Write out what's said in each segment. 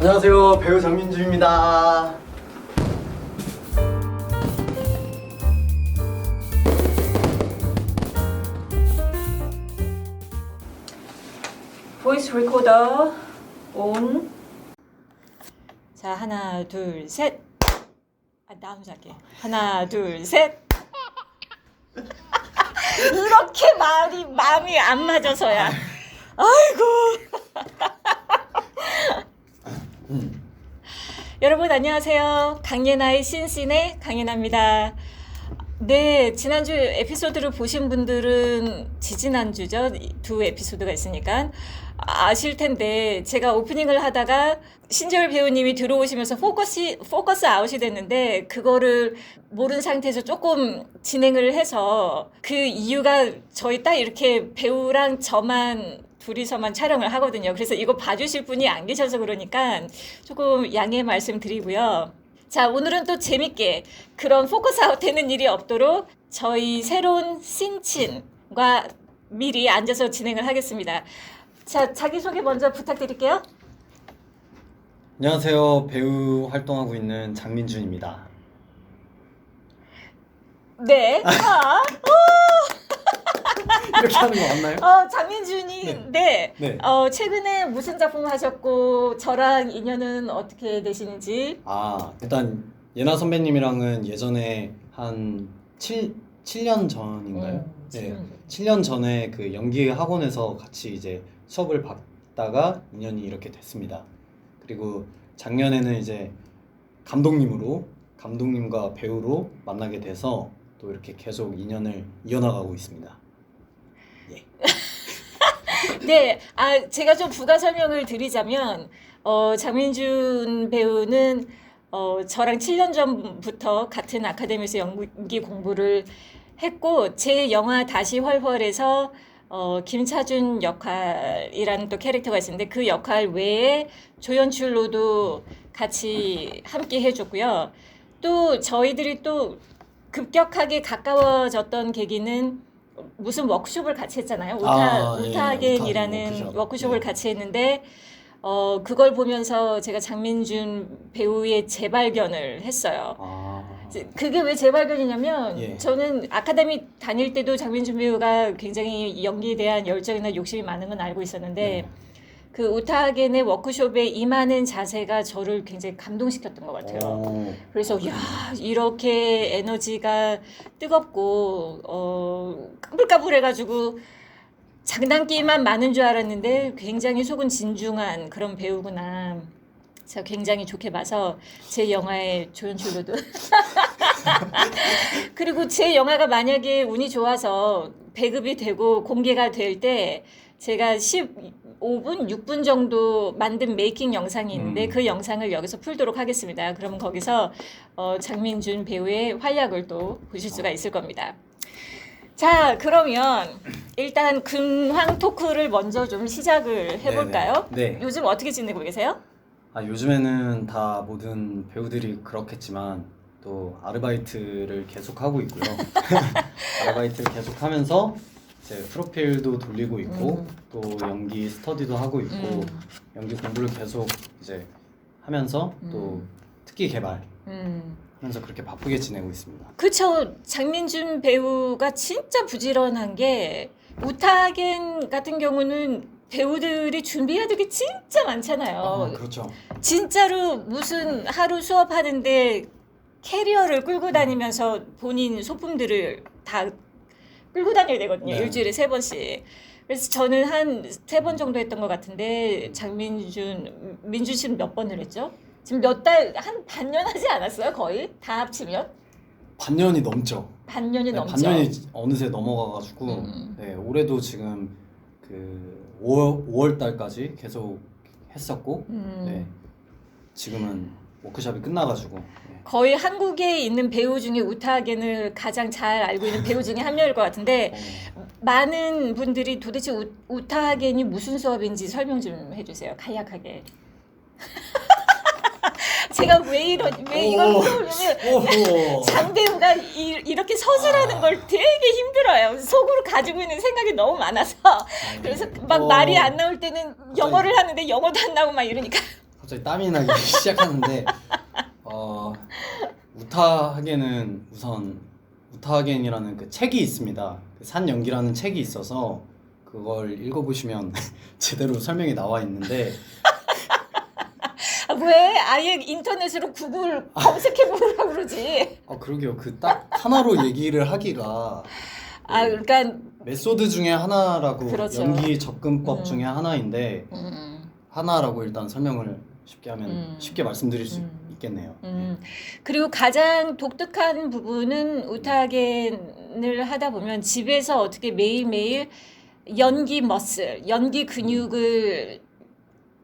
안녕하세요, 배우 장민주입니다. 보이스 리코더 온. 자, 하나, 둘, 셋. 나 혼자 할게. 하나, 둘, 셋. 이렇게 마음이 안 맞아서야. 아이고. 여러분 안녕하세요. 강예나의 신신의 강예나입니다. 네, 지난주 에피소드를 보신 분들은 지지난주죠. 두 에피소드가 있으니까 아실 텐데, 제가 오프닝을 하다가 신재열 배우님이 들어오시면서 포커스 아웃이 됐는데, 그거를 모른 상태에서 조금 진행을 해서, 그 이유가 저희 딱 이렇게 배우랑 저만 둘이서만 촬영을 하거든요. 그래서 이거 봐주실 분이 안 계셔서 그러니까 조금 양해 말씀드리고요. 자, 오늘은 또 재밌게 그런 포커스 아웃 되는 일이 없도록 저희 새로운 신친과 미리 앉아서 진행을 하겠습니다. 자, 자기소개 먼저 부탁드릴게요. 안녕하세요, 배우 활동하고 있는 장민준입니다. 네. 이렇게 하는 거 맞나요? 장민준이, 네. 최근에 무슨 작품 하셨고, 저랑 인연은 어떻게 되시는지. 일단 예나 선배님이랑은 예전에 한 7년 전인가요? 네, 7년 전에 그 연기 학원에서 같이 이제 수업을 받다가 인연이 이렇게 됐습니다. 그리고 작년에는 이제 감독님과 배우로 만나게 돼서 또 이렇게 계속 인연을 이어나가고 있습니다. 예. 네, 제가 좀 부가 설명을 드리자면, 장민준 배우는 저랑 7년 전부터 같은 아카데미에서 연기 공부를 했고, 제 영화 다시 활활에서 김차준 역할이라는 또 캐릭터가 있었는데, 그 역할 외에 조연출로도 같이 함께 해줬고요. 또 저희들이 또 급격하게 가까워졌던 계기는 무슨 워크숍을 같이 했잖아요. 우타겐이라는 워크숍을 같이 했는데, 그걸 보면서 제가 장민준 배우의 재발견을 했어요. 그게 왜 재발견이냐면, 저는 아카데미 다닐 때도 장민준 배우가 굉장히 연기에 대한 열정이나 욕심이 많은 건 알고 있었는데, 그 우타겐의 워크숍에 임하는 자세가 저를 굉장히 감동시켰던 것 같아요. 그래서 이렇게 에너지가 뜨겁고 까불까불해가지고 장난기만 많은 줄 알았는데 굉장히 속은 진중한 그런 배우구나. 제가 굉장히 좋게 봐서 제 영화에 조연출로도 그리고 제 영화가 만약에 운이 좋아서 배급이 되고 공개가 될 때 제가 15분, 6분 정도 만든 메이킹 영상이 있는데 그 영상을 여기서 풀도록 하겠습니다. 그러면 거기서 장민준 배우의 활약을 또 보실 수가 있을 겁니다. 자, 그러면 일단 근황 토크를 먼저 좀 시작을 해볼까요? 네. 요즘 어떻게 지내고 계세요? 요즘에는 다 모든 배우들이 그렇겠지만 또 아르바이트를 계속 하고 있고요. 아르바이트를 계속 하면서 이제 프로필도 돌리고 있고 또 연기 스터디도 하고 있고 연기 공부를 계속 이제 하면서 또 특기 개발 하면서 그렇게 바쁘게 지내고 있습니다. 그쵸. 장민준 배우가 진짜 부지런한 게, 우타겐 같은 경우는 배우들이 준비해야 될 게 진짜 많잖아요. 그렇죠. 진짜로 무슨 하루 수업하는데 캐리어를 끌고 다니면서 본인 소품들을 다 끌고 다녀야 되거든요. 네. 일주일에 3번씩. 그래서 저는 한 3번 정도 했던 것 같은데, 민준 씨는 몇 번을 했죠? 지금 한 반년 하지 않았어요? 거의? 다 합치면? 반년이 넘죠. 반년이 넘죠. 반년이 어느새 넘어가가지고 네, 올해도 지금 그 5월 달까지 계속 했었고 네, 지금은 워크숍이 끝나가지고 네. 거의 한국에 있는 배우 중에 우타겐을 가장 잘 알고 있는 배우 중에 한 명일 것 같은데, 많은 분들이 도대체 우타겐이 무슨 수업인지 설명 좀 해주세요. 간략하게. 제가 왜 이걸 물어보냐면, 장배우가 이렇게 서술하는 걸 되게 힘들어요. 속으로 가지고 있는 생각이 너무 많아서. 그래서 막 말이 안 나올 때는 영어를 하는데 영어도 안 나오고 막 이러니까 갑자기 땀이 나기 시작하는데 우타하겐은 우선 우타하겐이라는 그 책이 있습니다. 그 산연기라는 책이 있어서 그걸 읽어보시면 제대로 설명이 나와 있는데 왜 아예 인터넷으로 구글 검색해 보라고 그러지? 그러게요. 그 딱 하나로 얘기를 하기가 그러니까 메소드 중에 하나라고 그렇죠. 연기 접근법 중에 하나인데 하나라고 일단 설명을 쉽게 하면 쉽게 말씀드릴 수 있겠네요. 그리고 가장 독특한 부분은 우타겐을 하다 보면 집에서 어떻게 매일매일 연기 머슬, 연기 근육을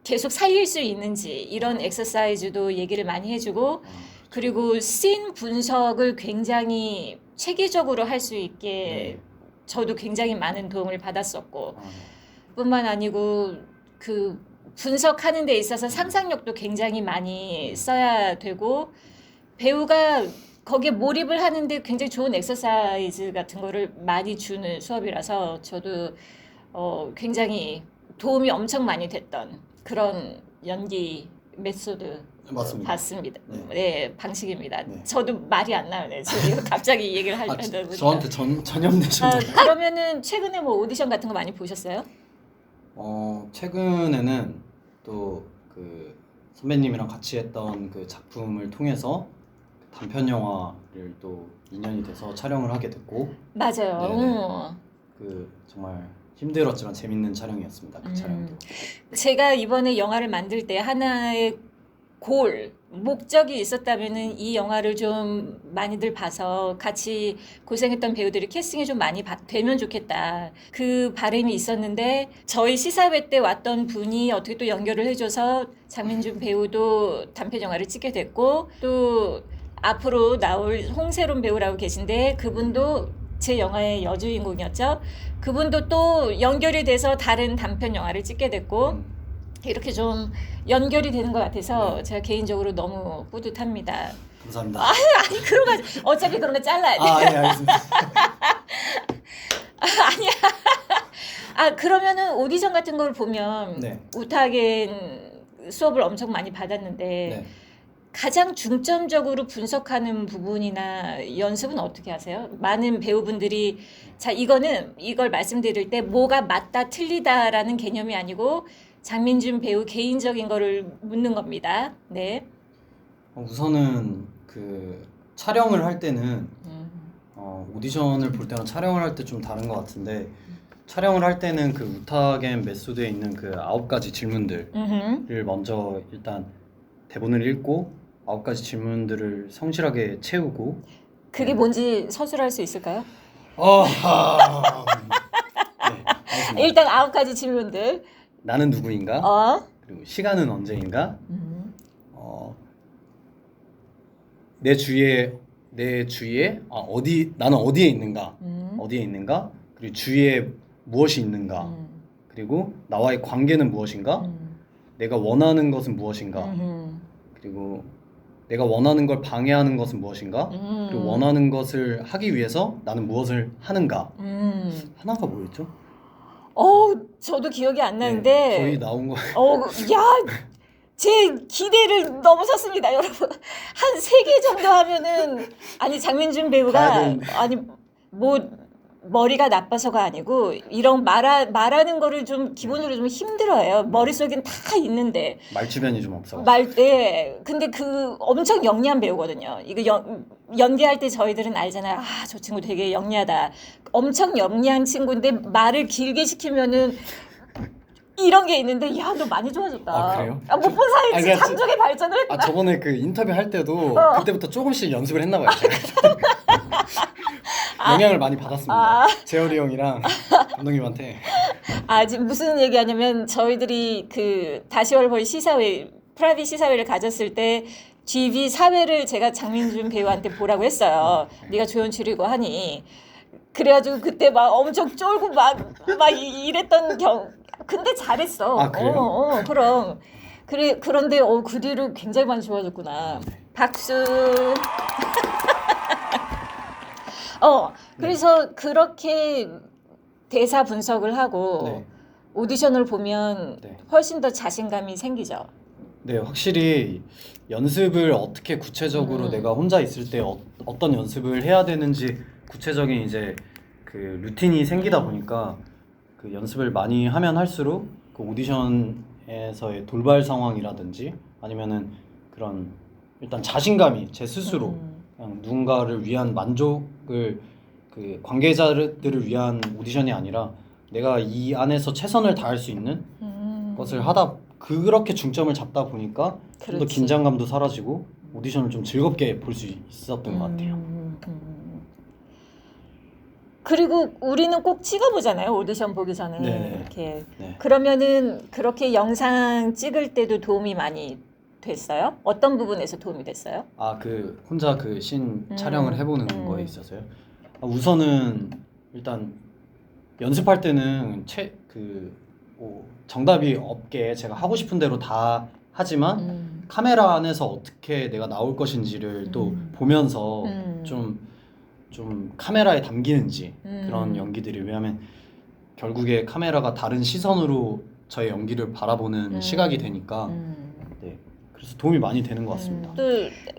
계속 살릴 수 있는지 이런 엑서사이즈도 얘기를 많이 해주고 그리고 씬 분석을 굉장히 체계적으로 할 수 있게 저도 굉장히 많은 도움을 받았었고 뿐만 아니고 그 분석하는 데 있어서 상상력도 굉장히 많이 써야 되고 배우가 거기에 몰입을 하는데 굉장히 좋은 엑서사이즈 같은 거를 많이 주는 수업이라서 저도 굉장히 도움이 엄청 많이 됐던 그런 연기 메소드 맞습니다. 봤습니다. 네. 네, 방식입니다. 네. 저도 말이 안 나요. 네, 지금 갑자기 이 얘기를 하려다 보니까. 저한테 전염되셨나요? 그러면은 최근에 뭐 오디션 같은 거 많이 보셨어요? 최근에는 또 그 선배님이랑 같이 했던 그 작품을 통해서 단편 영화를 또 인연이 돼서 촬영을 하게 됐고 맞아요. 네네. 그 정말 힘들었지만 재밌는 촬영이었습니다. 그 촬영도. 제가 이번에 영화를 만들 때 하나의 목적이 있었다면은 이 영화를 좀 많이들 봐서 같이 고생했던 배우들이 캐스팅이 좀 많이 되면 좋겠다. 그 바람이 있었는데 저희 시사회 때 왔던 분이 어떻게 또 연결을 해줘서 장민준 배우도 단편 영화를 찍게 됐고 또 앞으로 나올 홍세롬 배우라고 계신데 그분도 제 영화의 여주인공이었죠. 그분도 또 연결이 돼서 다른 단편 영화를 찍게 됐고 이렇게 좀 연결이 되는 것 같아서 제가 개인적으로 너무 뿌듯합니다. 감사합니다. 아니 그런 거 어차피 그런 거 잘라야 돼. 예, 알겠습니다. 아니야. 그러면은 오디션 같은 걸 보면 네. 우타겐 수업을 엄청 많이 받았는데 네. 가장 중점적으로 분석하는 부분이나 연습은 어떻게 하세요? 많은 배우분들이 자 이걸 말씀드릴 때 뭐가 맞다 틀리다라는 개념이 아니고 장민준 배우 개인적인 거를 묻는 겁니다. 네. 우선은 그 촬영을 할 때는 오디션을 볼 때랑 촬영을 할 때 좀 다른 것 같은데 촬영을 할 때는 그 우타겐 메소드에 있는 그 9가지 질문들을 먼저 일단 대본을 읽고 9가지 질문들을 성실하게 채우고 그게 뭔지 서술할 수 있을까요? 네, 알겠습니다. 일단 9가지 질문들. 나는 누구인가? 그리고 시간은 언제인가? 내 주위에 나는 어디에 있는가? 어디에 있는가? 그리고 주위에 무엇이 있는가? 그리고 나와의 관계는 무엇인가? 내가 원하는 것은 무엇인가? 그리고 내가 원하는 걸 방해하는 것은 무엇인가? 그리고 원하는 것을 하기 위해서 나는 무엇을 하는가? 하나가 뭐였죠? 저도 기억이 안 네, 나는데 거의 나온 거. 제 기대를 넘어섰습니다, 여러분. 한 3개 정도 하면은 아니 장민준 배우가 가야 되는데. 아니 뭐 머리가 나빠서가 아니고 이런 말하는 거를 좀 기본적으로 좀 힘들어해요. 머릿속엔 다 있는데 말주변이 좀 없어. 근데 그 엄청 영리한 배우거든요. 이거 연기할 때 저희들은 알잖아요. 저 친구 되게 영리하다. 엄청 영리한 친구인데 말을 길게 시키면은 이런 게 있는데 야, 너 많이 좋아졌다. 그래요? 못 본 사이에 그러니까 감정의 발전을 했구나. 저번에 그 인터뷰 할 때도 그때부터 조금씩 연습을 했나 봐요. 제가. 영향을 많이 받았습니다. 재열이 형이랑 감독님한테. 지금 무슨 얘기하냐면 저희들이 그 다시월벌 시사회 프라이빗 시사회를 가졌을 때 GV 사회를 제가 장민준 배우한테 보라고 했어요. 네가 조연출이고 하니. 그래가지고 그때 막 엄청 쫄고 막 이랬던 근데 잘했어. 그래요? 그럼. 그런데 그 뒤로 굉장히 많이 좋아졌구나. 박수. 그래서 그렇게 대사 분석을 하고 네. 오디션을 보면 네. 훨씬 더 자신감이 생기죠. 네, 확실히 연습을 어떻게 구체적으로 내가 혼자 있을 때 어떤 연습을 해야 되는지 구체적인 이제 그 루틴이 생기다 보니까 그 연습을 많이 하면 할수록 그 오디션에서의 돌발 상황이라든지 아니면은 그런 일단 자신감이 제 스스로 그냥 누군가를 위한 만족을 그 관계자들을 위한 오디션이 아니라 내가 이 안에서 최선을 다할 수 있는 것을 하다 그렇게 중점을 잡다 보니까 좀 더 그렇지. 긴장감도 사라지고 오디션을 좀 즐겁게 볼 수 있었던 것 같아요. 그리고 우리는 꼭 찍어보잖아요. 오디션 보기 전에 네. 이렇게. 네. 그러면은 그렇게 영상 찍을 때도 도움이 많이 됐어요? 어떤 부분에서 도움이 됐어요? 아, 그 혼자 그 신 촬영을 해보는 거에 있어서요. 우선은 일단 연습할 때는 정답이 없게 제가 하고 싶은 대로 다 하지만 카메라 안에서 어떻게 내가 나올 것인지를 또 보면서 좀 카메라에 담기는지 그런 연기들이 왜냐면 결국에 카메라가 다른 시선으로 저의 연기를 바라보는 시각이 되니까 네, 그래서 도움이 많이 되는 것 같습니다. 또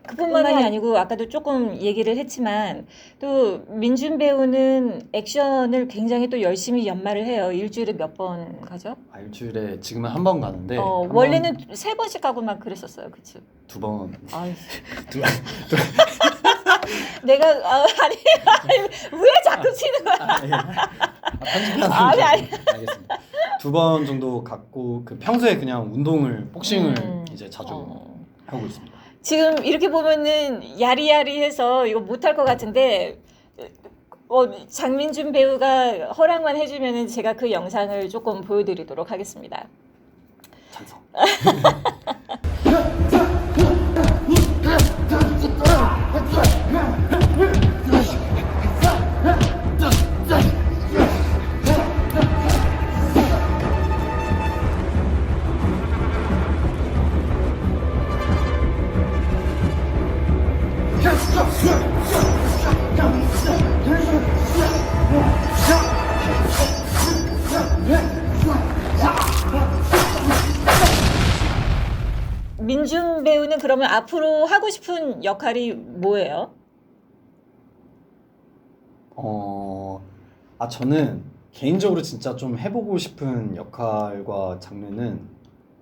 그뿐만이 아니고 아까도 조금 얘기를 했지만 또 민준 배우는 액션을 굉장히 또 열심히 연말을 해요. 일주일에 몇 번 가죠? 일주일에 지금은 한 번 가는데 원래는 3번씩 가고 막 그랬었어요. 그치? 2번 아유. 두- 내가 아니 왜 자꾸 치는 거야? 편집하는 아니, 아니. 알겠습니다. 2번 정도 갔고 그 평소에 그냥 운동을 복싱을 이제 자주 하고 있습니다. 지금 이렇게 보면은 야리야리해서 이거 못할 것 같은데 장민준 배우가 허락만 해주면은 제가 그 영상을 조금 보여드리도록 하겠습니다. 찬성. 민준 배우는 그러면 앞으로 하고 싶은 역할이 뭐예요? 저는 개인적으로 진짜 좀 해보고 싶은 역할과 장르는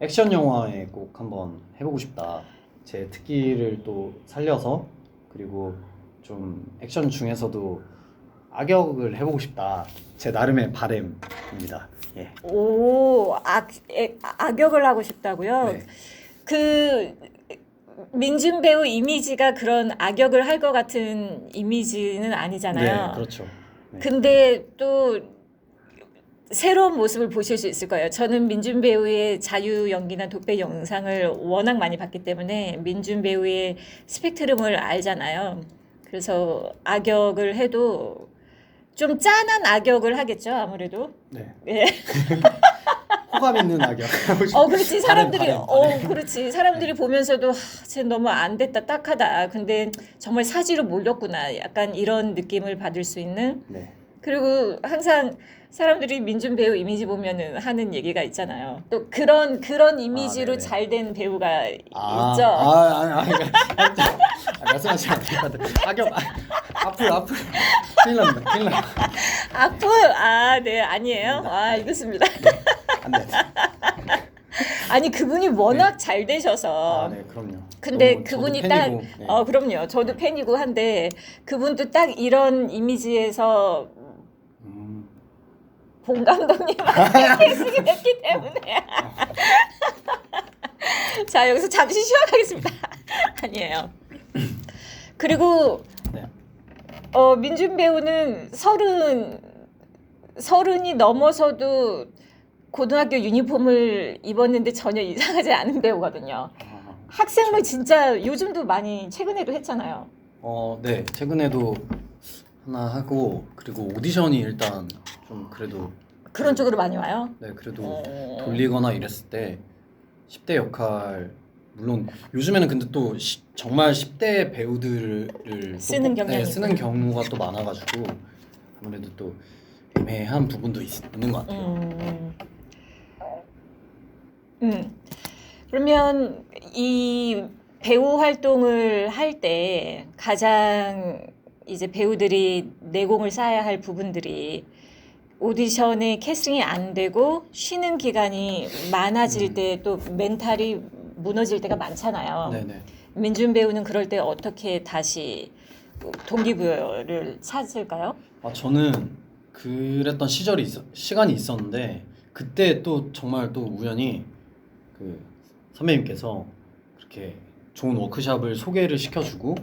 액션 영화에 꼭 한번 해보고 싶다. 제 특기를 또 살려서 그리고 좀 액션 중에서도 악역을 해보고 싶다. 제 나름의 바램입니다. 예. 악역을 하고 싶다고요? 네. 그 민준 배우 이미지가 그런 악역을 할 것 같은 이미지는 아니잖아요. 네, 그렇죠. 네. 근데 또 새로운 모습을 보실 수 있을 거예요. 저는 민준 배우의 자유 연기나 독백 영상을 워낙 많이 봤기 때문에 민준 배우의 스펙트럼을 알잖아요. 그래서 악역을 해도 좀 짠한 악역을 하겠죠, 아무래도. 네. 예. 호감 있는 악역. 하고 싶어요. 그렇지. 사람들이 바램. 그렇지. 사람들이 보면서도 쟤 너무 안 됐다, 딱하다. 근데 정말 사지로 몰렸구나. 약간 이런 느낌을 받을 수 있는. 네. 그리고 항상 사람들이 민준 배우 이미지 보면은 하는 얘기가 있잖아요. 또 그런 이미지로 네네. 잘 된 배우가 있죠. 말씀하시면 안 될 것 같아요. 악역 앞으로 큰일 납니다. 큰일 납니다. 악플 네 아니에요. 알겠습니다. 안 돼. 아니 그분이 워낙 잘 되셔서. 네, 그럼요. 근데 저도 그분이 팬이고, 네. 그럼요. 저도 팬이고 한데 그분도 딱 이런 이미지에서 봉 감독님한테 캐스팅이 됐기 때문에. 자 여기서 잠시 쉬어가겠습니다. 아니에요. 그리고 네. 민준 배우는 서른이 넘어서도 고등학교 유니폼을 입었는데 전혀 이상하지 않은 배우거든요. 학생물 진짜 요즘도 많이 최근에도 했잖아요. 네. 최근에도 하나 하고 그리고 오디션이 일단 좀 그래도 그런 쪽으로 많이 와요. 네, 그래도 돌리거나 이랬을 때 10대 역할 물론 요즘에는 근데 또 정말 10대 배우들을 또 쓰는 경향이 쓰는 경우가 또 많아가지고 아무래도 또 애매한 부분도 있는 것 같아요. 그러면 이 배우 활동을 할 때 가장 이제 배우들이 내공을 쌓아야 할 부분들이 오디션에 캐스팅이 안 되고 쉬는 기간이 많아질 때 또 멘탈이 무너질 때가 많잖아요. 네네. 민준 배우는 그럴 때 어떻게 다시 동기부여를 찾을까요? 저는 그랬던 시간이 있었는데 그때 또 정말 또 우연히 그 선배님께서 그렇게 좋은 워크숍을 소개를 시켜주고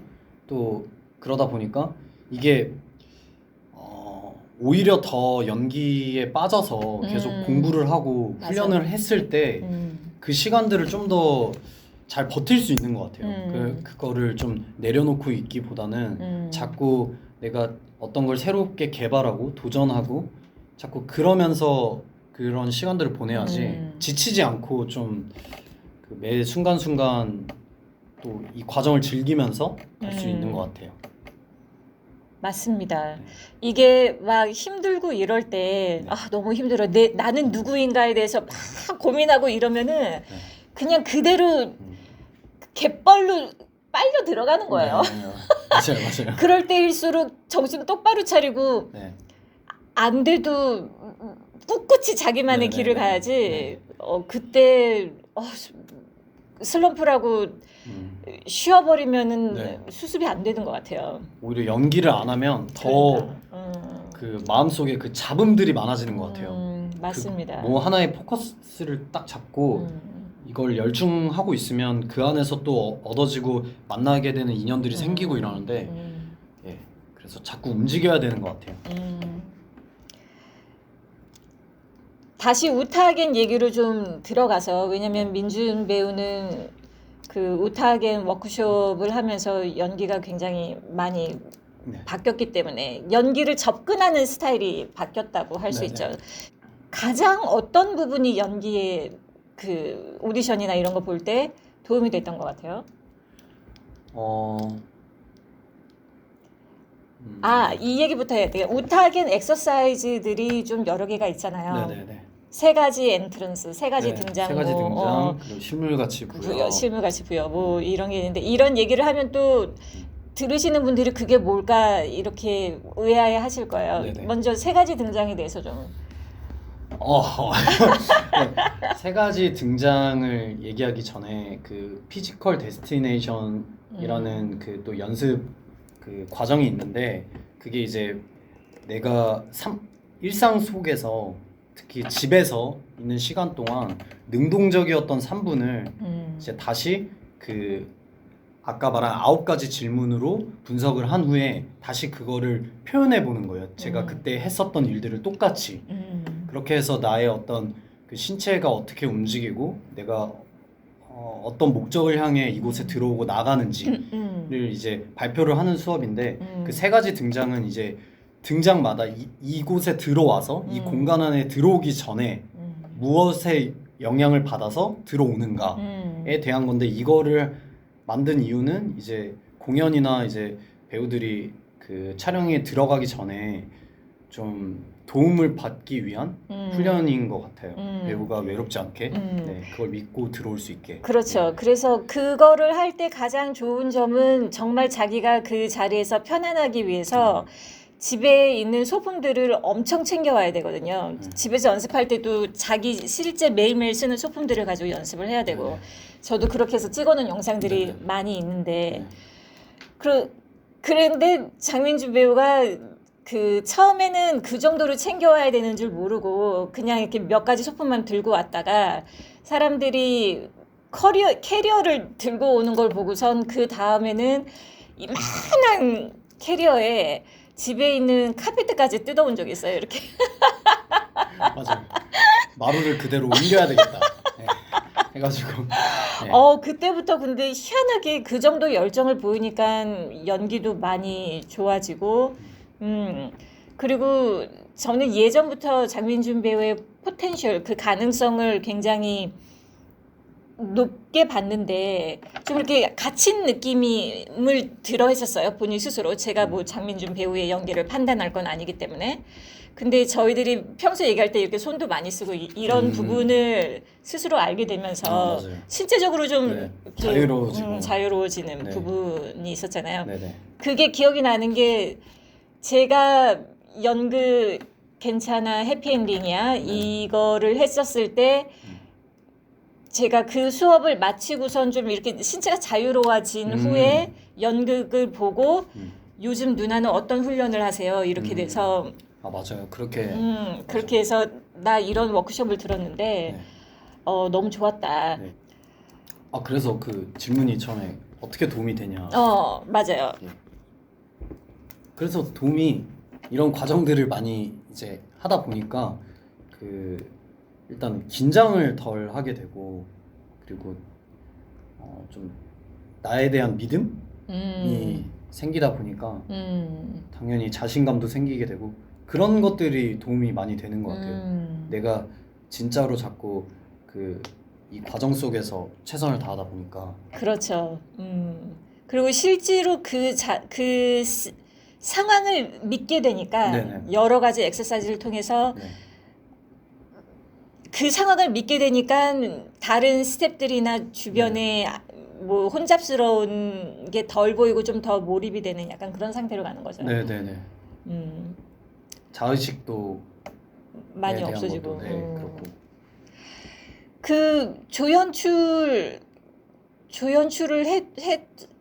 또 그러다 보니까 이게 오히려 더 연기에 빠져서 계속 공부를 하고 맞아요. 훈련을 했을 때 그 시간들을 좀 더 잘 버틸 수 있는 것 같아요. 그거를 좀 내려놓고 있기보다는 자꾸 내가 어떤 걸 새롭게 개발하고 도전하고 자꾸 그러면서 그런 시간들을 보내야지 지치지 않고 좀 그 매 순간순간 또 이 과정을 즐기면서 할 수 있는 것 같아요. 맞습니다. 이게 막 힘들고 이럴 때 너무 힘들어. 나는 누구인가에 대해서 막 고민하고 이러면은 그냥 그대로 갯벌로 빨려 들어가는 거예요. 네, 맞아요, 맞아요. 그럴 때일수록 정신 똑바로 차리고 네. 안 돼도 꿋꿋이 자기만의 네, 길을 네, 가야지. 네. 그때 슬럼프라고 쉬어버리면은 네. 수습이 안 되는 것 같아요. 오히려 연기를 안 하면 더 그 그러니까. 마음속에 그 잡음들이 많아지는 것 같아요. 맞습니다. 뭐 하나의 포커스를 딱 잡고 이걸 열중하고 있으면 그 안에서 또 얻어지고 만나게 되는 인연들이 생기고 이러는데 예, 그래서 자꾸 움직여야 되는 것 같아요. 다시 우타겐 얘기로 좀 들어가서 왜냐면 민준 배우는 그 우타겐 워크숍을 하면서 연기가 굉장히 많이 네. 바뀌었기 때문에 연기를 접근하는 스타일이 바뀌었다고 할 수 네네. 있죠. 가장 어떤 부분이 연기에 그 오디션이나 이런 거 볼 때 도움이 됐던 것 같아요? 이 얘기부터 해야 돼요. 우타겐 엑서사이즈들이 좀 여러 개가 있잖아요. 네네네. 세 가지 엔트런스, 세 가지 네, 등장, 세 가지 뭐, 등장, 그리고 실물같이 부여. 실물같이 부여, 뭐 이런 게 있는데 이런 얘기를 하면 또 들으시는 분들이 그게 뭘까 이렇게 의아해 하실 거예요. 네네. 먼저 세 가지 등장에 대해서 좀. 세 가지 등장을 얘기하기 전에 그 피지컬 데스티네이션이라는 그 또 연습 그 과정이 있는데 그게 이제 내가 일상 속에서 특히 집에서 있는 시간 동안 능동적이었던 3분을 이제 다시 그 아까 말한 9가지 질문으로 분석을 한 후에 다시 그거를 표현해 보는 거예요. 제가 그때 했었던 일들을 똑같이 그렇게 해서 나의 어떤 그 신체가 어떻게 움직이고 내가 어떤 목적을 향해 이곳에 들어오고 나가는지를 이제 발표를 하는 수업인데 그 세 가지 등장은 이제 등장마다 이곳에 들어와서 이 공간 안에 들어오기 전에 무엇에 영향을 받아서 들어오는가에 대한 건데 이거를 만든 이유는 이제 공연이나 이제 배우들이 그 촬영에 들어가기 전에 좀 도움을 받기 위한 훈련인 것 같아요. 배우가 외롭지 않게 네, 그걸 믿고 들어올 수 있게. 그렇죠. 네. 그래서 그거를 할 때 가장 좋은 점은 정말 자기가 그 자리에서 편안하기 위해서 집에 있는 소품들을 엄청 챙겨와야 되거든요. 집에서 연습할 때도 자기 실제 매일매일 쓰는 소품들을 가지고 연습을 해야 되고 저도 그렇게 해서 찍어놓은 영상들이 네네. 많이 있는데 그런데 장민주 배우가 그 처음에는 그 정도로 챙겨와야 되는 줄 모르고 그냥 이렇게 몇 가지 소품만 들고 왔다가 사람들이 캐리어를 들고 오는 걸 보고선 그 다음에는 이만한 캐리어에 집에 있는 카페트까지 뜯어온 적이 있어요. 이렇게. 맞아요. 마루를 그대로 옮겨야 되겠다. 네. 해가지고. 네. 그때부터 근데 희한하게 그 정도 열정을 보이니까 연기도 많이 좋아지고, 그리고 저는 예전부터 장민준 배우의 포텐셜, 그 가능성을 굉장히 높게 봤는데 좀 이렇게 갇힌 느낌을 들어 했었어요. 본인 스스로. 제가 뭐 장민준 배우의 연기를 판단할 건 아니기 때문에. 근데 저희들이 평소 얘기할 때 이렇게 손도 많이 쓰고 이런 부분을 스스로 알게 되면서 맞아요. 신체적으로 좀 네. 이렇게, 자유로워지고. 자유로워지는 네. 부분이 있었잖아요. 네네. 그게 기억이 나는 게 제가 연극 괜찮아 해피엔딩이야 이거를 했었을 때 제가 그 수업을 마치고선 좀 이렇게 신체가 자유로워진 후에 연극을 보고 요즘 누나는 어떤 훈련을 하세요? 이렇게 돼서 아 맞아요. 그렇게 그렇게 해서 나 이런 워크숍을 들었는데 네. 너무 좋았다. 네. 아 그래서 그 질문이 처음에 어떻게 도움이 되냐. 맞아요. 그래서 도움이 이런 과정들을 많이 이제 하다 보니까 그 일단 긴장을 덜 하게 되고 그리고 좀 나에 대한 믿음이 생기다 보니까 당연히 자신감도 생기게 되고 그런 것들이 도움이 많이 되는 것 같아요. 내가 진짜로 자꾸 이 과정 속에서 최선을 다하다 보니까 그렇죠. 그리고 실제로 상황을 믿게 되니까 네네. 여러 가지 엑서사이즈를 통해서 네. 그 상황을 믿게 되니까 다른 스텝들이나 주변에 뭐 혼잡스러운 게 덜 보이고 좀 더 몰입이 되는 약간 그런 상태로 가는 거죠. 네네네. 음, 자의식도 많이 대한 없어지고. 것도, 네, 그렇고 그 조연출을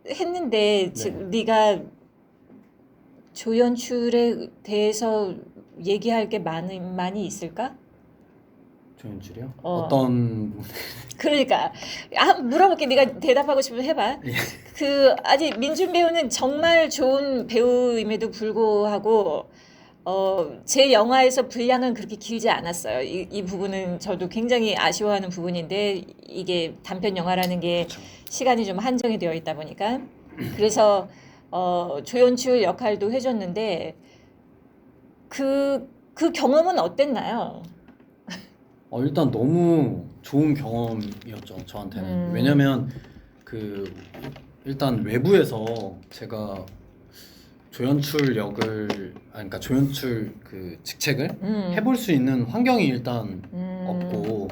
했는데 네. 네가 조연출에 대해서 얘기할 게 많이 있을까? 조연출이요? 어. 어떤 그러니까 물어볼게. 네가 대답하고 싶으면 해봐. 예. 아직 민준 배우는 정말 좋은 배우임에도 불구하고 제 영화에서 분량은 그렇게 길지 않았어요. 이 부분은 저도 굉장히 아쉬워하는 부분인데 이게 단편 영화라는 게 그렇죠. 시간이 좀 한정이 되어 있다 보니까 그래서 조연출 역할도 해줬는데 그 경험은 어땠나요? 일단 너무 좋은 경험이었죠 저한테는. 왜냐면 일단 외부에서 제가 조연출 역을 그러니까 조연출 그 직책을 해볼 수 있는 환경이 일단 없고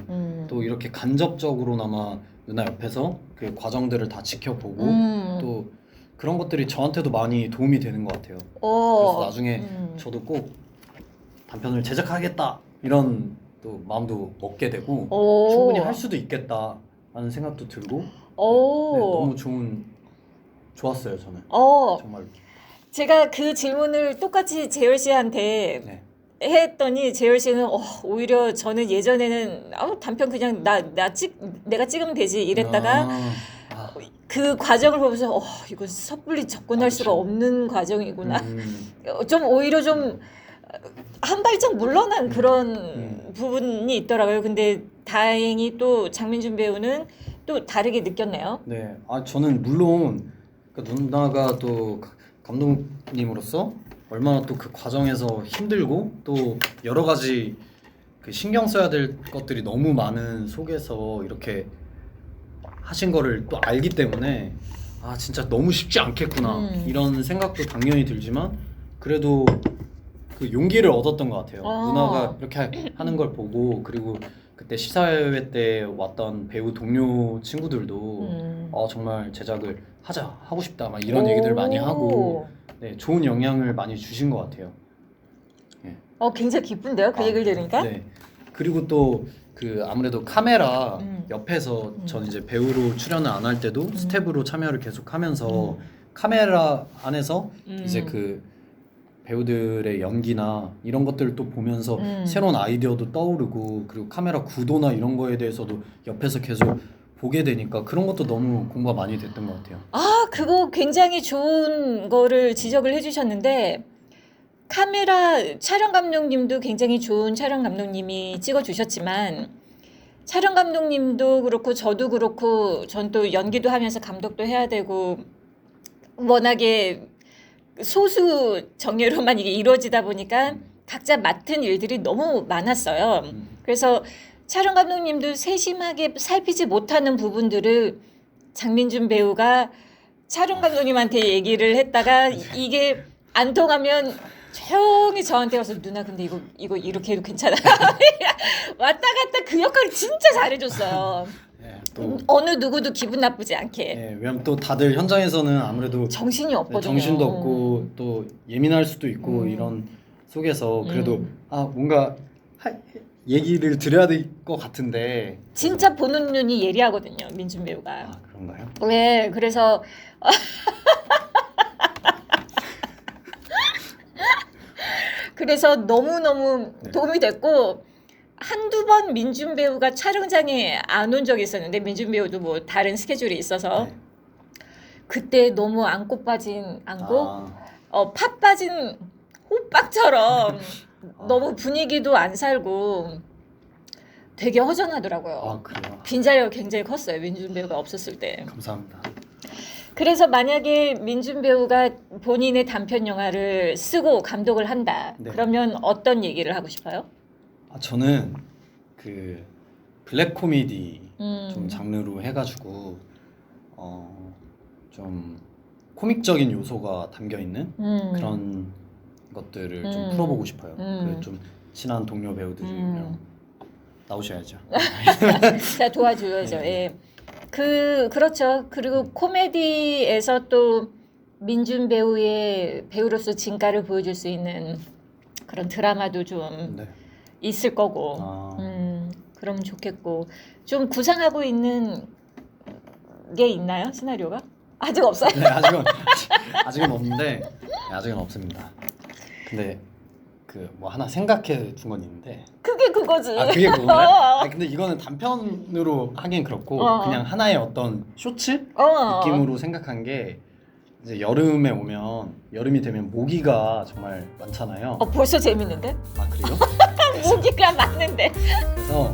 또 이렇게 간접적으로나마 누나 옆에서 그 과정들을 다 지켜보고 또 그런 것들이 저한테도 많이 도움이 되는 것 같아요. 그래서 나중에 저도 꼭 단편을 제작하겠다 이런 또 마음도 먹게 되고 충분히 할 수도 있겠다라는 생각도 들고 너무 좋았어요 저는. 정말. 제가 그 질문을 똑같이 재열 씨한테 네. 했더니 재열 씨는 오히려 저는 예전에는 단편 그냥 내가 찍으면 되지 이랬다가 그 과정을 보면서 이거 섣불리 접근할 수가 그쵸. 없는 과정이구나. 좀 오히려 좀 한 발짝 물러난 그런 부분이 있더라고요. 근데 다행히 또 장민준 배우는 또 다르게 느꼈네요. 네. 저는 물론 누나가 또 감독님으로서 얼마나 또 그 과정에서 힘들고 또 여러 가지 그 신경 써야 될 것들이 너무 많은 속에서 이렇게 하신 거를 또 알기 때문에 진짜 너무 쉽지 않겠구나 이런 생각도 당연히 들지만 그래도 그 용기를 얻었던 것 같아요. 누나가 이렇게 하는 걸 보고 그리고 그때 시사회 때 왔던 배우 동료 친구들도 정말 제작을 하고 싶다 막 이런 얘기들 많이 하고 좋은 영향을 많이 주신 것 같아요. 굉장히 기쁜데요, 그 얘기를 들으니까. 네. 그리고 또 아무래도 카메라 옆에서 전 이제 배우로 출연을 안 할 때도 스텝으로 참여를 계속하면서 카메라 안에서 이제 그 배우들의 연기나 이런 것들을 또 보면서 새로운 아이디어도 떠오르고 그리고 카메라 구도나 이런 거에 대해서도 옆에서 계속 보게 되니까 그런 것도 너무 공부가 많이 됐던 것 같아요. 그거 굉장히 좋은 거를 지적을 해주셨는데 카메라 촬영 감독님도 굉장히 좋은 촬영 감독님이 찍어주셨지만 촬영 감독님도 그렇고 저도 그렇고 전 또 연기도 하면서 감독도 해야 되고 워낙에 소수 정예로만 이게 이루어지다 보니까 각자 맡은 일들이 너무 많았어요. 그래서 촬영 감독님도 세심하게 살피지 못하는 부분들을 장민준 배우가 촬영 감독님한테 얘기를 했다가 이게 안 통하면 조용히 저한테 와서 누나 근데 이거 이렇게 해도 괜찮아. 왔다 갔다 그 역할을 진짜 잘해줬어요. 예, 또 어느 누구도 기분 나쁘지 않게. 예, 왜냐면 또 다들 현장에서는 아무래도 정신이 네, 없거든요. 정신도 없고 또 예민할 수도 있고 이런 속에서 그래도 뭔가 얘기를 드려야 될 것 같은데 진짜 보는 눈이 예리하거든요, 민준 배우가. 그런가요? 네, 그래서 그래서 너무너무 네. 도움이 됐고 한두 번 민준 배우가 촬영장에 안 온 적이 있었는데 민준 배우도 뭐 다른 스케줄이 있어서 네. 그때 너무 안고 빠진 아, 팥 빠진 호빵처럼 너무 분위기도 안 살고 되게 허전하더라고요. 그래요. 빈자리가 굉장히 컸어요. 민준 배우가 없었을 때. 감사합니다. 그래서 만약에 민준 배우가 본인의 단편 영화를 쓰고 감독을 한다. 네. 그러면 어떤 얘기를 하고 싶어요? 저는 그 블랙 코미디 좀 음. 장르로 해가지고 좀 코믹적인 요소가 담겨 있는 그런 것들을 좀 풀어보고 싶어요. 그래서 좀 친한 동료 배우들이랑 나오셔야죠. 자, 도와줘야죠. 네. 예. 그렇죠. 그리고 코미디에서 또 민준 배우의 배우로서 진가를 보여줄 수 있는 그런 드라마도 좀 네. 있을 거고. 그럼 좋겠고. 좀 구상하고 있는 게 있나요? 시나리오가? 아직 없어요? 네, 아직은 없는데 아직은 없습니다. 근데 그 뭐 하나 생각해 둔 건 있는데 그게 그거지. 그게 그건가요? 근데 이거는 단편으로 하긴 그렇고 그냥 하나의 어떤 쇼츠 느낌으로 생각한 게 이제 여름이 되면 모기가 정말 많잖아요. 벌써 재밌는데? 그래요? 모기가 많는데. 그래서